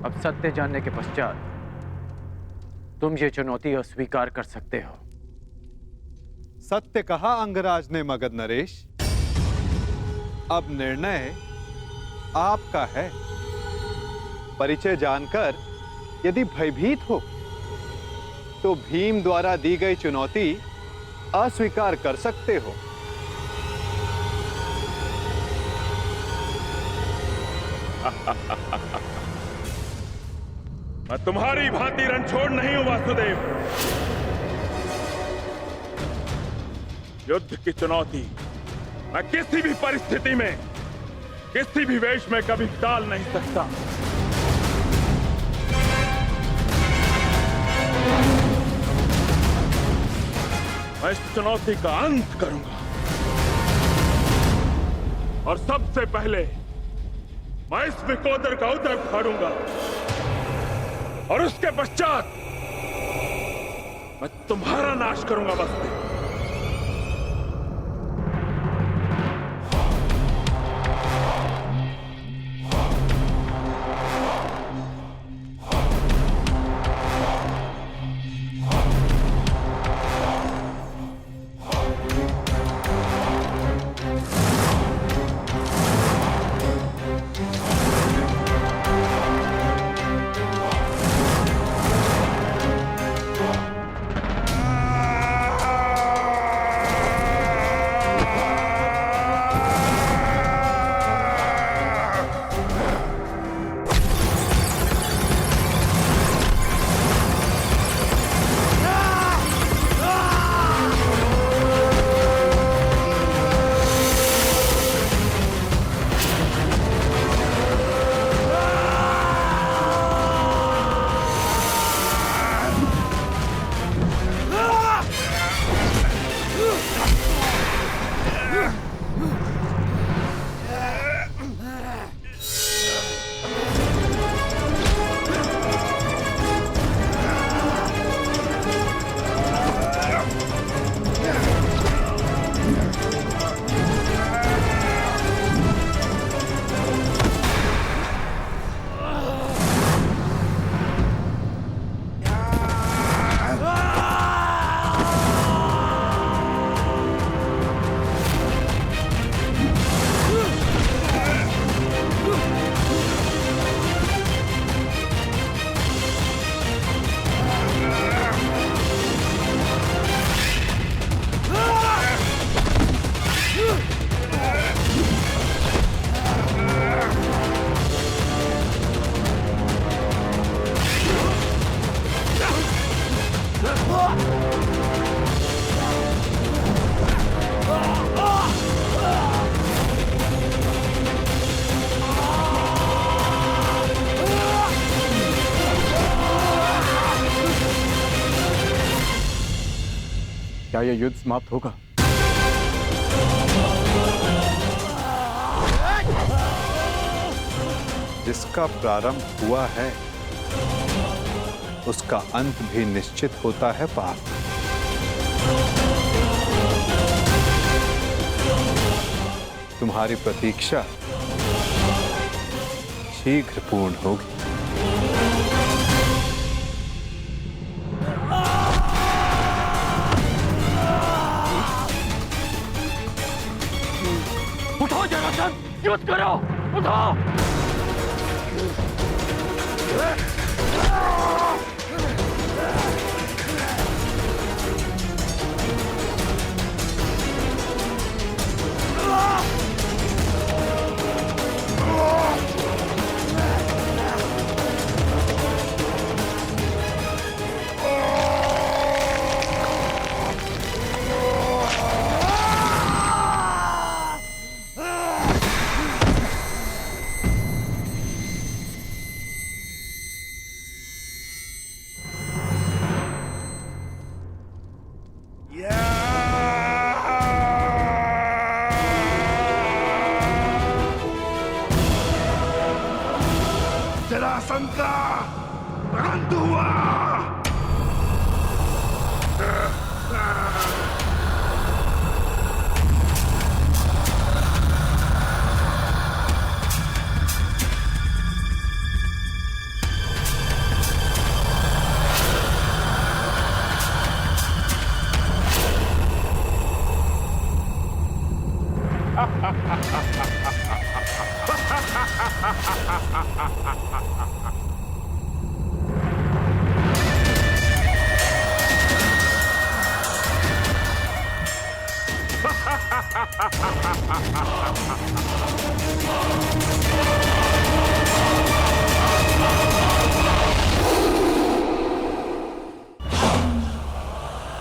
अब सत्य जानने के पश्चात तुम ये चुनौती अस्वीकार कर सकते हो। सत्य कहा अंगराज ने मगध नरेश। अब निर्णय आपका है। परिचय जानकर यदि भयभीत हो तो भीम द्वारा दी गई चुनौती अस्वीकार कर सकते हो। मैं तुम्हारी भांति रणछोड़ नहीं हूं वासुदेव। युद्ध की चुनौती मैं किसी भी परिस्थिति में, किसी भी वेश में कभी टाल नहीं सकता। मैं इस चुनौती का अंत करूंगा और सबसे पहले मैं इस विकोदर का उदर फाड़ूंगा और उसके पश्चात मैं तुम्हारा नाश करूंगा। बस क्या यह युद्ध समाप्त होगा? जिसका प्रारंभ हुआ है उसका अंत भी निश्चित होता है पार्थ। तुम्हारी प्रतीक्षा शीघ्र पूर्ण होगी। उठाओ जरासंध, युद्ध करो, उठाओ। जरासंध का अंत हुआ।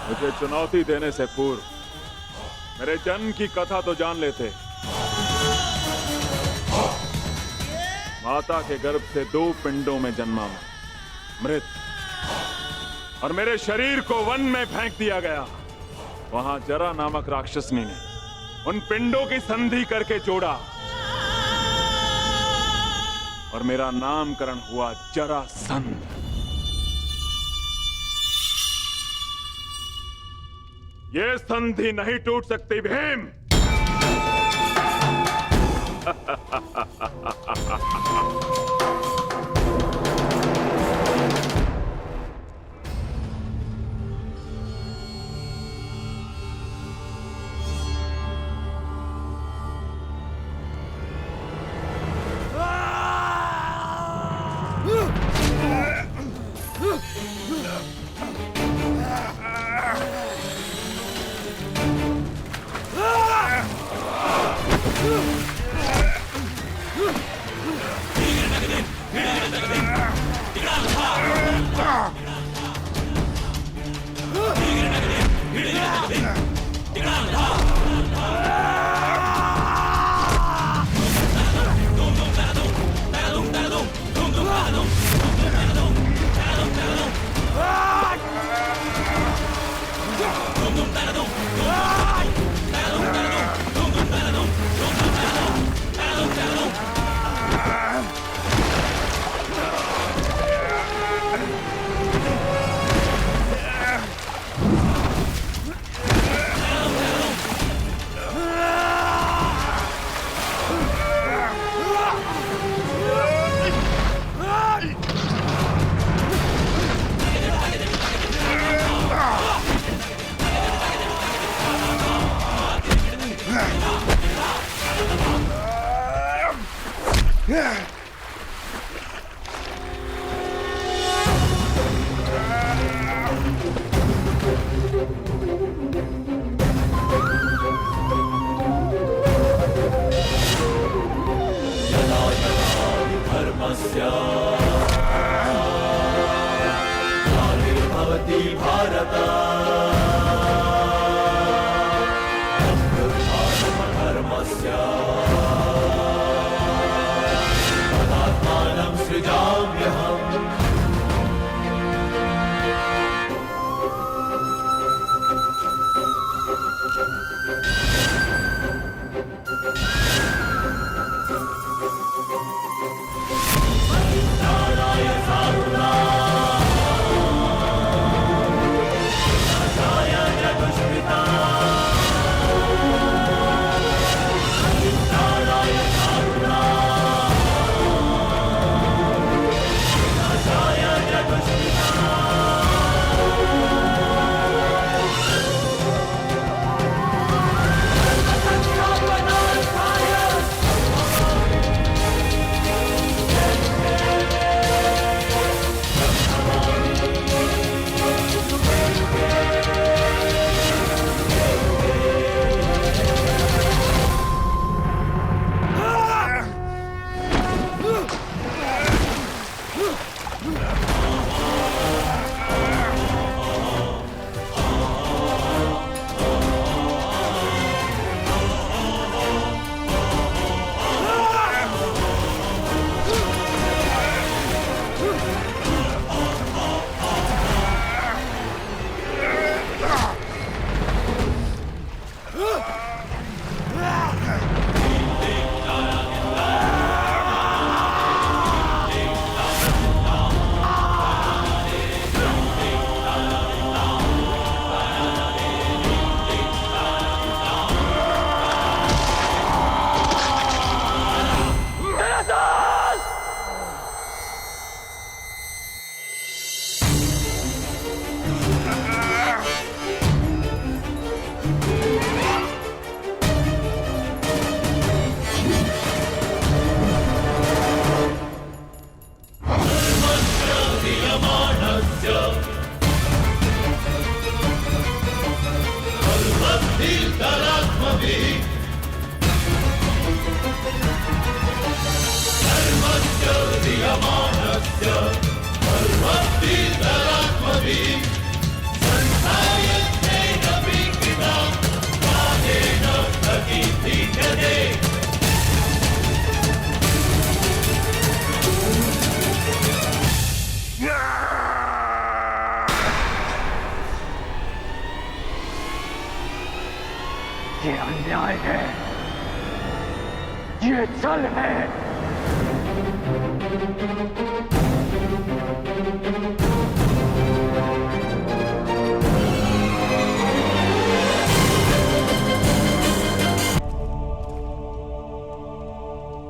मुझे चुनौती देने से पूर्व मेरे जन्म की कथा तो जान लेते। माता के गर्भ से 2 पिंडों में जन्मा मैं, मृत, और मेरे शरीर को वन में फेंक दिया गया। वहां जरा नामक राक्षसनी ने उन पिंडों की संधि करके जोड़ा और मेरा नामकरण हुआ जरासंध। ये संधि नहीं टूट सकती भीम। न्याय है, ये छल है।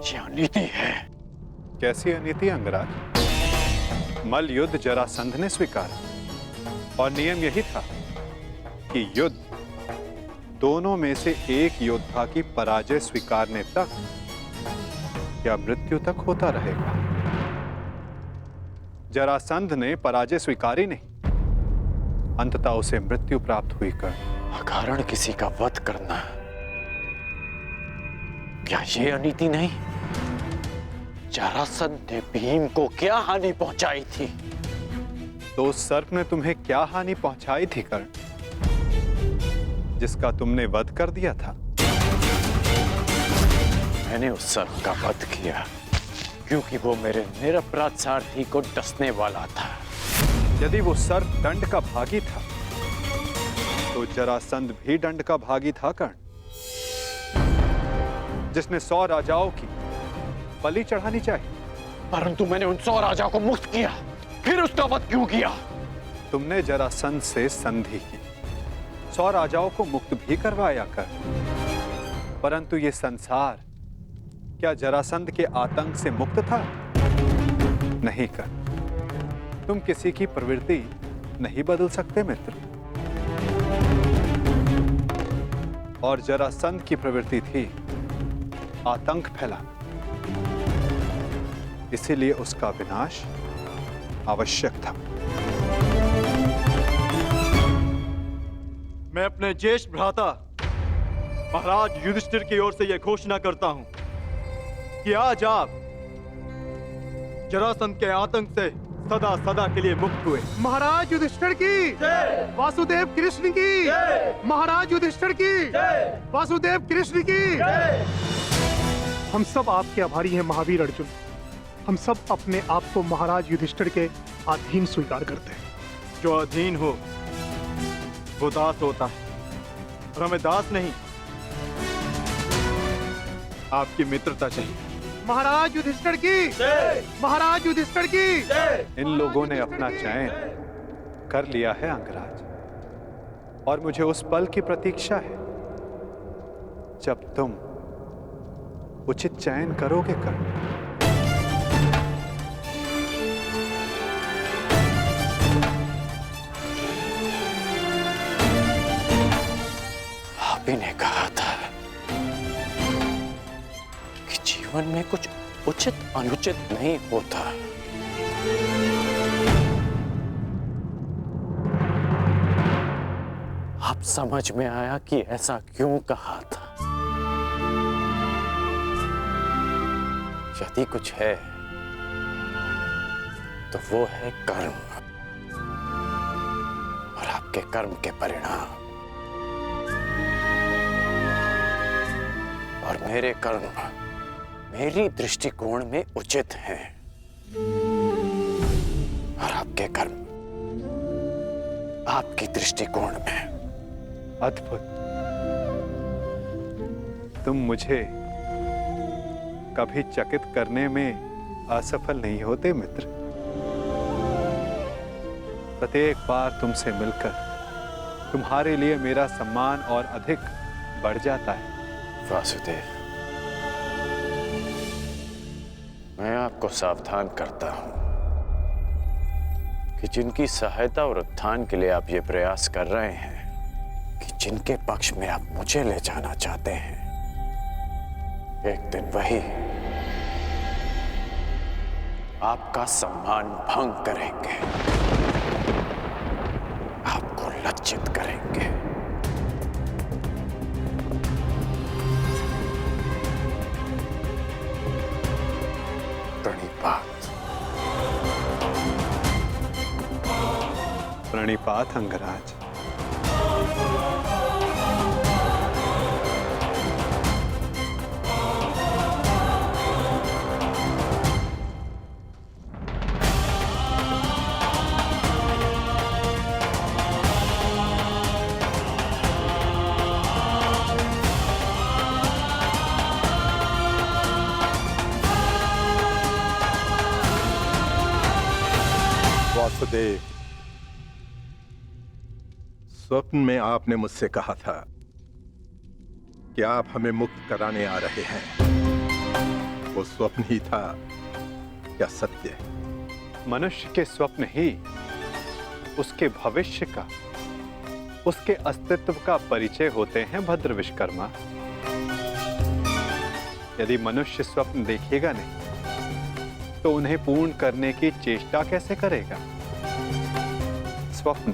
ये अनीति है। कैसी अनीति अंगराज? मल युद्ध जरासंध ने स्वीकारा और नियम यही था कि युद्ध दोनों में से एक योद्धा की पराजय स्वीकारने तक या मृत्यु तक होता रहेगा। जरासंध ने पराजय स्वीकारी नहीं, अंततः उसे मृत्यु प्राप्त हुई कर अकारण किसी का वध करना, क्या ये अनीति नहीं? जरासंध ने भीम को क्या हानि पहुंचाई थी? तो उस सर्प ने तुम्हें क्या हानि पहुंचाई थी कर्ण, जिसका तुमने वध कर दिया था? मैंने उस सर्प का वध किया क्योंकि वो मेरे निरपराध सारथी को डसने वाला था। यदि वो सर्प दंड का भागी था तो जरासंध भी दंड का भागी था कर्ण, जिसने 100 राजाओं की बलि चढ़ानी चाहिए। परंतु मैंने उन 100 राजाओं को मुक्त किया, फिर उसका वध क्यों किया? तुमने जरासंध से संधि की, 100 राजाओं को मुक्त भी करवाया कर, परंतु ये संसार क्या जरासंध के आतंक से मुक्त था? नहीं कर। तुम किसी की प्रवृत्ति नहीं बदल सकते मित्र। और जरासंध की प्रवृत्ति थी आतंक फैलाना, इसीलिए उसका विनाश आवश्यक था। मैं अपने ज्येष्ठ भ्राता महाराज युधिष्ठिर की ओर से यह घोषणा करता हूं कि आज आप जरासंध के आतंक से सदा सदा के लिए मुक्त हुए। महाराज युधिष्ठिर की जय, वासुदेव कृष्ण की जय, महाराज युधिष्ठिर की जय, वासुदेव कृष्ण की जय। हम सब आपके आभारी हैं महावीर अर्जुन। हम सब अपने आप को महाराज युधिष्ठिर के अधीन स्वीकार करते हैं। जो अधीन हो वो दास होता है, और हमें दास नहीं आपकी मित्रता चाहिए। महाराज युधिष्ठिर की जय, महाराज युधिष्ठिर की जय। इन लोगों ने अपना चयन कर लिया है अंगराज, और मुझे उस पल की प्रतीक्षा है जब तुम उचित चयन करोगे कर्ण। आप ही ने कहा था कि जीवन में कुछ उचित अनुचित नहीं होता। अब समझ में आया कि ऐसा क्यों कहा था। यदि कुछ है तो वो है कर्म, और आपके कर्म के परिणाम। और मेरे कर्म मेरी दृष्टिकोण में उचित हैं, और आपके कर्म आपकी दृष्टिकोण में। अद्भुत। तुम मुझे कभी चकित करने में असफल नहीं होते मित्र। प्रत्येक बार तुमसे मिलकर तुम्हारे लिए मेरा सम्मान और अधिक बढ़ जाता है। वासुदेव, मैं आपको सावधान करता हूं कि जिनकी सहायता और उत्थान के लिए आप ये प्रयास कर रहे हैं, कि जिनके पक्ष में आप मुझे ले जाना चाहते हैं, एक दिन वही आपका सम्मान भंग करेंगे, आपको लज्जित करेंगे। प्रणिपात। प्रणिपात अंगराज। वासुदेव, स्वप्न में आपने मुझसे कहा था कि आप हमें मुक्त कराने आ रहे हैं। वो स्वप्न ही था या सत्य? मनुष्य के स्वप्न ही उसके भविष्य का, उसके अस्तित्व का परिचय होते हैं भद्र विश्वकर्मा। यदि मनुष्य स्वप्न देखेगा नहीं तो उन्हें पूर्ण करने की चेष्टा कैसे करेगा? स्वप्न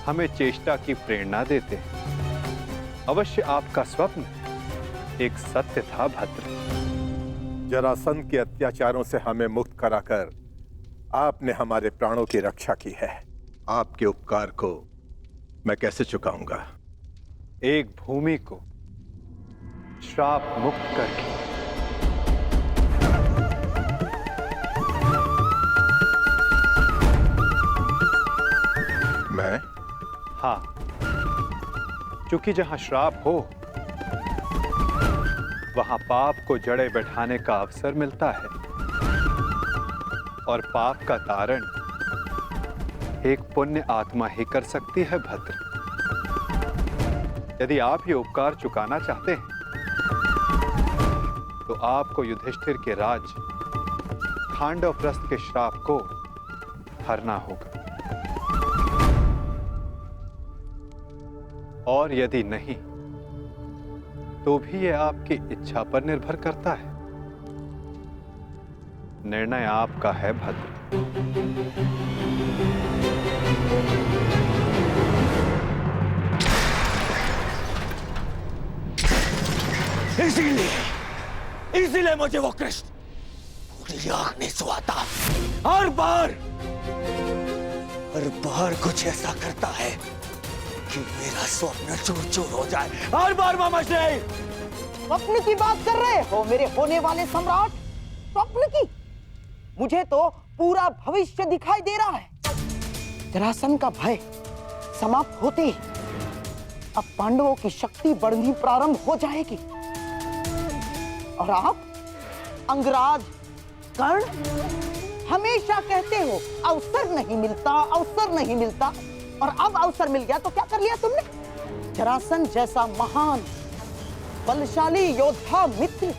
हमें चेष्टा की प्रेरणा देते हैं। अवश्य आपका स्वप्न एक सत्य था भद्र। जरासंध के अत्याचारों से हमें मुक्त कराकर आपने हमारे प्राणों की रक्षा की है। आपके उपकार को मैं कैसे चुकाऊंगा? एक भूमि को श्राप मुक्त करके। मैं? हाँ, क्योंकि जहां श्राप हो वहां पाप को जड़े बैठाने का अवसर मिलता है और पाप का तारण एक पुण्य आत्मा ही कर सकती है भद्र। यदि आप ये उपकार चुकाना चाहते हैं तो आपको युधिष्ठिर के राज खांडवप्रस्थ के श्राप को हरना होगा, और यदि नहीं तो भी यह आपकी इच्छा पर निर्भर करता है। निर्णय आपका है भद्र। इसीलिए मुझे वो कृष्ण पूरी आग नहीं सुहाता। हर बार कुछ ऐसा करता है कि मेरा स्वप्न चूर चूर हो जाए। हर बार मामा श्री। स्वप्न की बात कर रहे हो मेरे होने वाले सम्राट? स्वप्न की? मुझे तो पूरा भविष्य दिखाई दे रहा है। जरासंध का भय समाप्त होते ही अब पांडवों की शक्ति बढ़नी प्रारंभ हो जाएगी और आप अंगराज कर्ण हमेशा कहते हो अवसर नहीं मिलता, अवसर नहीं मिलता, और अब अवसर मिल गया तो क्या कर लिया तुमने? जरासंध जैसा महान बलशाली योद्धा मित्र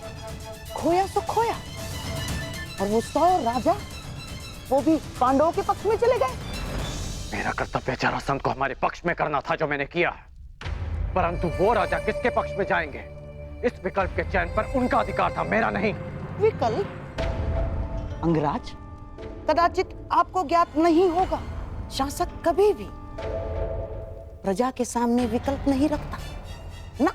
खोया सो खोया, और वो 100 राजा वो भी पांडवों के पक्ष में चले गए। मेरा कर्तव्य जरासंध को हमारे पक्ष में करना था जो मैंने किया, परंतु वो राजा किसके पक्ष में जाएंगे इस विकल्प के चयन पर उनका अधिकार था, मेरा नहीं। विकल्प? अंगराज, कदाचित आपको ज्ञात नहीं होगा, शासक कभी भी प्रजा के सामने विकल्प नहीं रखता ना।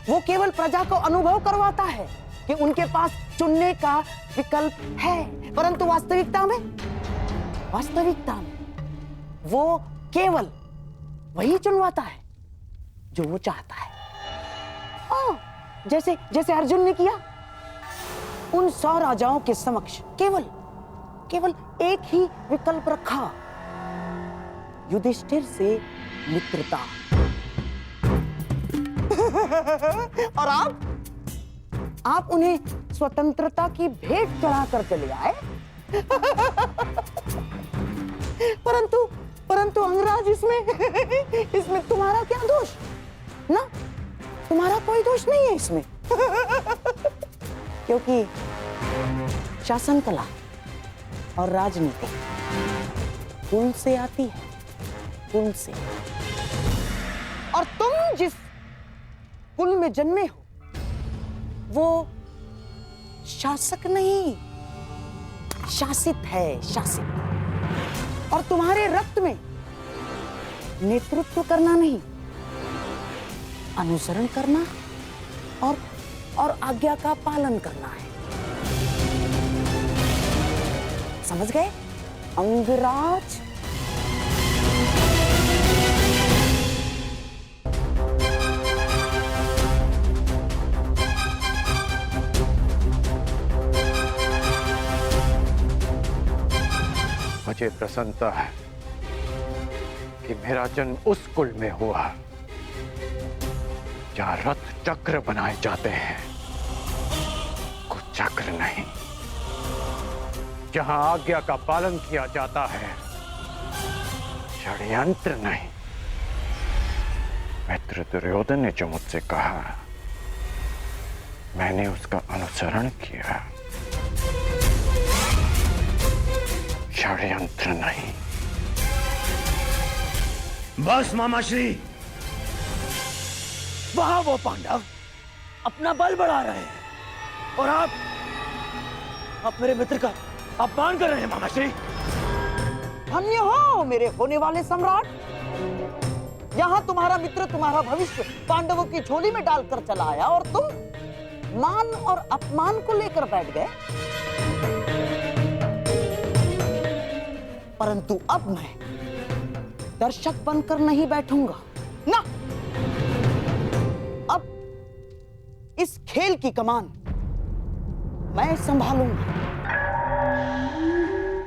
वो केवल प्रजा को अनुभव करवाता है कि उनके पास चुनने का विकल्प है, परंतु वास्तविकता में वो केवल वही चुनवाता है जो वो चाहता है। जैसे अर्जुन ने किया। उन 100 राजाओं के समक्ष केवल एक ही विकल्प रखा, युधिष्ठिर से मित्रता। और आप उन्हें स्वतंत्रता की भेंट चढ़ाकर चले आए। परंतु अंगराज, इसमें तुम्हारा क्या दोष? ना, तुम्हारा कोई दोष नहीं है इसमें। क्योंकि शासन कला और राजनीति कुल से आती है, कुल से। और तुम जिस कुल में जन्मे हो वो शासक नहीं, शासित है, शासित। और तुम्हारे रक्त में नेतृत्व करना नहीं, अनुसरण करना और आज्ञा का पालन करना है। समझ गए अंगराज? मुझे प्रसन्नता है कि मेरा जन्म उस कुल में हुआ जहां रथ चक्र बनाए जाते हैं, कुछ चक्र नहीं। जहां आज्ञा का पालन किया जाता है, षड्यंत्र नहीं। मित्र दुर्योधन ने जो मुझसे कहा, मैंने उसका अनुसरण किया। षड्यंत्र नहीं। बस मामाश्री, वहां वो पांडव अपना बल बढ़ा रहे हैं और आप मेरे मित्र का अपमान कर रहे हैं मामाश्री। धन्य हो मेरे होने वाले सम्राट। यहाँ तुम्हारा मित्र तुम्हारा भविष्य पांडवों की झोली में डालकर चला आया और तुम मान और अपमान को लेकर बैठ गए। परंतु अब मैं दर्शक बनकर नहीं बैठूंगा ना। अब इस खेल की कमान मैं संभालूंगा।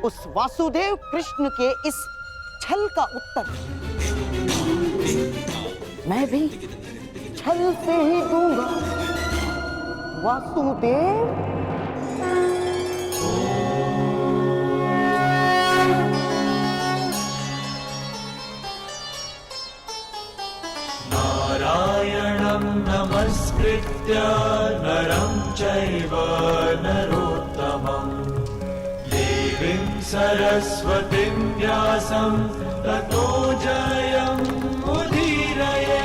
उस वासुदेव कृष्ण के इस छल का उत्तर मैं भी छल से ही दूंगा। वासुदेव, नारायणं नमस्कृत्य नरं चैव नरोत्तमं देवीं सरस्वतीं व्यासं ततो जयम् उदीरये।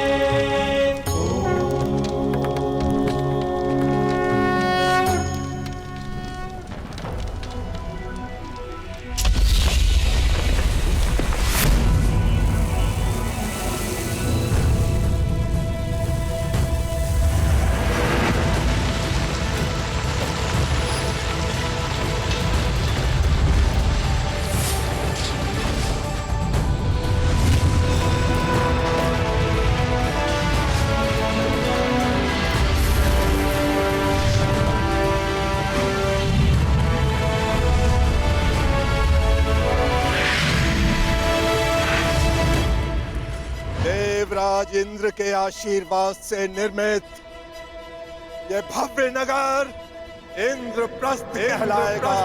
देवराज इंद्र के आशीर्वाद से निर्मित ये भव्य नगर इंद्रप्रस्थ कहलाएगा।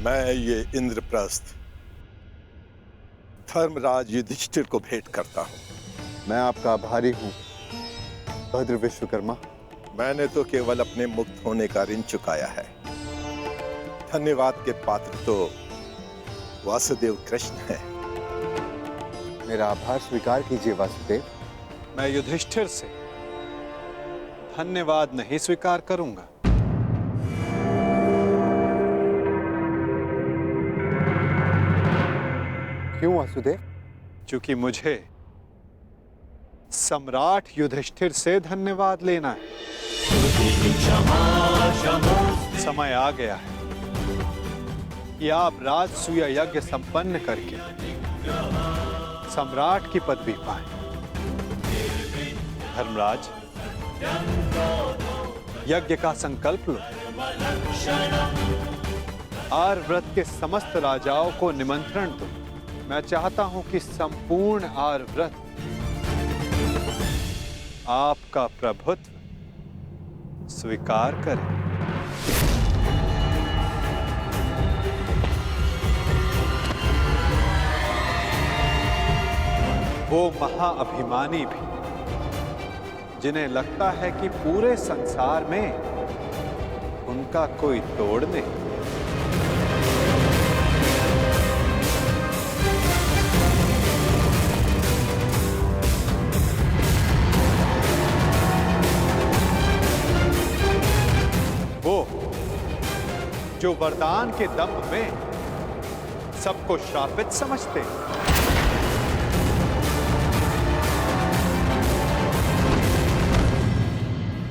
मैं ये इंद्रप्रस्थ धर्मराज युधिष्ठिर को भेंट करता हूँ। मैं आपका आभारी हूँ भद्र विश्वकर्मा। मैंने तो केवल अपने मुक्त होने का ऋण चुकाया है। धन्यवाद के पात्र तो वासुदेव कृष्ण है। मेरा आभार स्वीकार कीजिए वासुदेव। मैं युधिष्ठिर से धन्यवाद नहीं स्वीकार करूंगा। क्यों वासुदेव? क्योंकि मुझे सम्राट युधिष्ठिर से धन्यवाद लेना है। समय आ गया है कि आप राजसूय यज्ञ संपन्न करके सम्राट की पदवी पाएं। धर्मराज, यज्ञ का संकल्प लो। आर्यव्रत के समस्त राजाओं को निमंत्रण दो। मैं चाहता हूं कि संपूर्ण आर्यव्रत आपका प्रभुत्व स्वीकार करें। वो महाअभिमानी भी जिन्हें लगता है कि पूरे संसार में उनका कोई तोड़ नहीं। वो जो वरदान के दम में सबको श्रापित समझते हैं।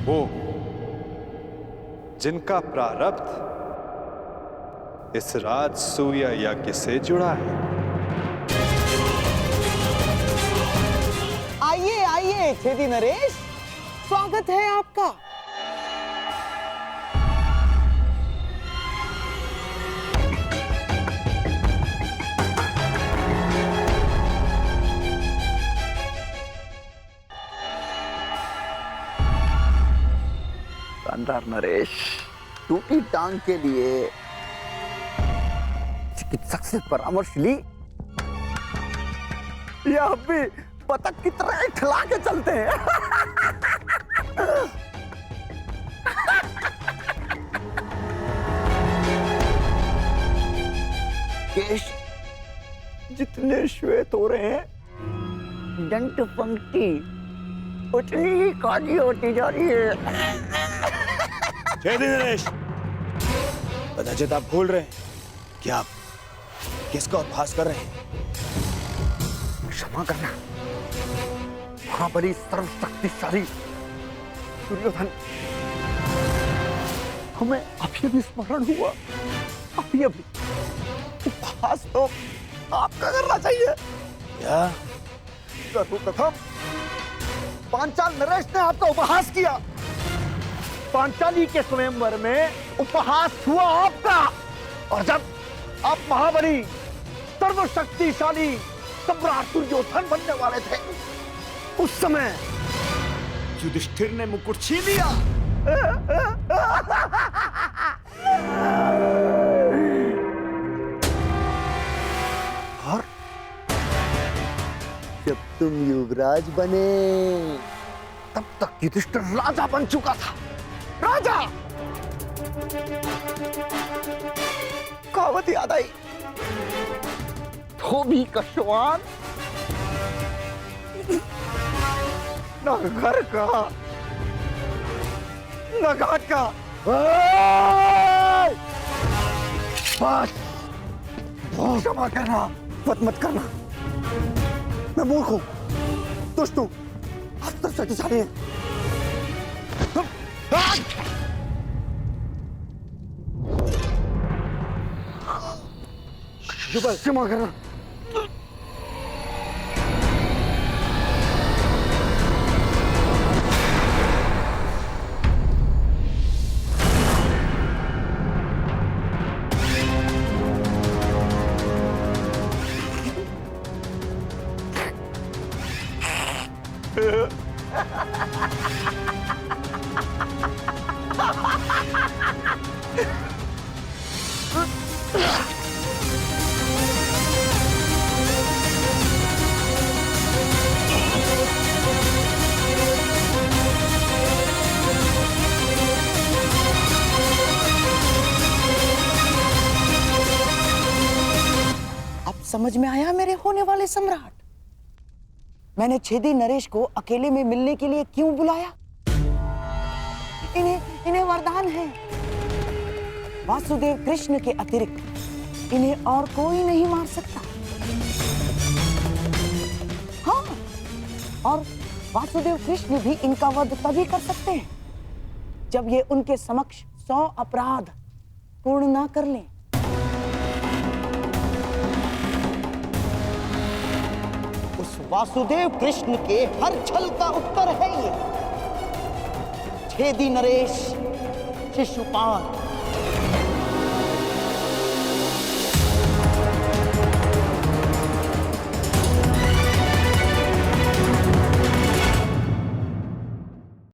वो जिनका प्रारब्ध इस राजसूय यज्ञ से जुड़ा है। छेदी नरेश, स्वागत है आपका। शानदार नरेश, टूटी टांग के लिए चिकित्सक से परामर्श ली या अब भी बतख की तरह ठिला के चलते हैं? केश जितने श्वेत हो रहे हैं, दंत पंक्ति उतनी ही काली होती जा रही है। छेदी नरेश, कदाचित आप भूल रहे हैं कि आप किसका उपहास कर रहे हैं। क्षमा करना महाबली सर्वशक्तिशाली दुर्योधन, हमें अभी भी स्मरण हुआ। अभी उपहास तो आपका करना चाहिए। क्या? सर्वप्रथम पांचाल नरेश ने आपका उपहास किया। पांचाली के स्वयंवर में उपहास हुआ आपका, और जब आप महाबली सर्वशक्तिशाली सम्राट दुर्योधन बनने वाले थे, उस समय युधिष्ठिर ने मुकुट छीन लिया। और जब तुम युवराज बने, तब तक युधिष्ठिर राजा बन चुका था। राजा! कहावत याद आई, धोबी का श्वान न घर का न घाट का। बस क्षमा करना, मत करना। मैं मूर्ख हूं, दुष्ट हूं, अस्त्र शक्तिशाली है। क्षमा करना। समझ में आया मेरे होने वाले सम्राट? मैंने छेदी नरेश को अकेले में मिलने के लिए क्यों बुलाया? इन्हें वरदान है, वासुदेव कृष्ण के अतिरिक्त इन्हें और कोई नहीं मार सकता। हाँ, और वासुदेव कृष्ण भी इनका वध तभी कर सकते हैं जब ये उनके समक्ष 100 अपराध पूर्ण ना कर लें। उस वासुदेव कृष्ण के हर छल का उत्तर है ये। छेदी नरेश, शिशुपाल,